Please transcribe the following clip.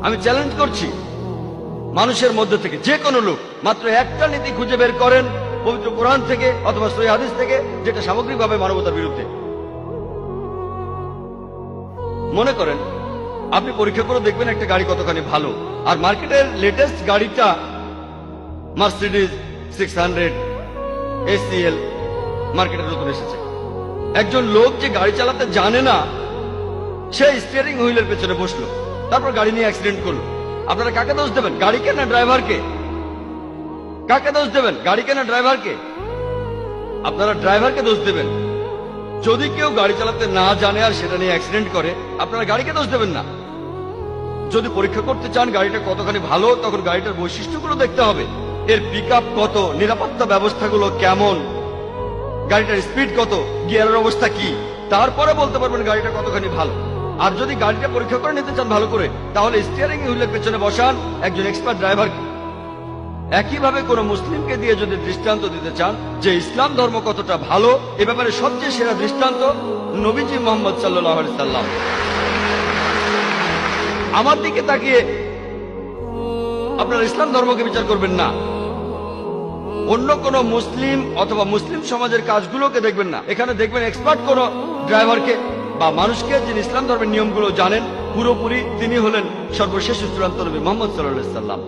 আমি চ্যালেঞ্জ করছি মানুষের মধ্যে থেকে যে কোনো লোক মাত্র একটা নীতি খুঁজে বের করেন পবিত্র কোরআন থেকে অথবা সহিহ হাদিস থেকে যেটা সামগ্রিকভাবে মানবতার বিরুদ্ধে। মনে করেন আপনি পরীক্ষা করে দেখবেন একটা গাড়ি কতখানি ভালো, আর মার্কেটের লেটেস্ট গাড়িটা মার্সিডিজ 600 ACL মার্কেটে নতুন এসেছে। একজন লোক যে গাড়ি চালাতে জানে না সে স্টিয়ারিং হুইলের পেছনে বসলো, তারপর গাড়ি নিয়ে অ্যাক্সিডেন্ট করলো। আপনারা কাকে দোষ দেবেন? গাড়িকে না ড্রাইভারকে? কাকে দোষ দেবেন? গাড়িকে না ড্রাইভারকে? আপনারা ড্রাইভারকে দোষ দেবেন। যদি কেউ গাড়ি চালাতে না জানে আর সেটা নিয়ে অ্যাক্সিডেন্ট করে, আপনারা গাড়িকে দোষ দেবেন না। যদি পরীক্ষা করতে চান গাড়িটা কতখানি ভালো, তখন গাড়িটার বৈশিষ্ট্যগুলো দেখতে হবে। এর পিকআপ কত, নিরাপত্তা ব্যবস্থাগুলো কেমন, গাড়িটার স্পিড কত, গিয়ারের অবস্থা কি, তারপরে বলতে পারবেন গাড়িটা কতখানি ভালো। আর যদি গাড়িটা পরীক্ষা করে নিতে চান ভালো করে, তাহলে স্টিয়ারিং হুইলের পেছনে বসান একজন এক্সপার্ট ড্রাইভারকে। একইভাবে কোন মুসলিমকে দিয়ে যদি দৃষ্টান্ত দিতে চান যে ইসলাম ধর্ম কতটা ভালো, এ ব্যাপারে সবচেয়ে সেরা দৃষ্টান্ত নবীজি মুহাম্মদ সাল্লাল্লাহু আলাইহি সাল্লাম। আমার দিকে তাকিয়ে আপনারা ইসলাম ধর্মকে বিচার করবেন না, অন্য কোন মুসলিম অথবা মুসলিম সমাজের কাজগুলোকে দেখবেন না। এখানে দেখবেন এক্সপার্ট কোন ড্রাইভারকে বা মানুষকে যিনি ইসলাম ধর্মের নিয়মগুলো জানেন পুরোপুরি। তিনি হলেন সর্বশেষ চূড়ান্ত নবী মুহাম্মদ সাল্লাল্লাহু আলাইহি সাল্লাম।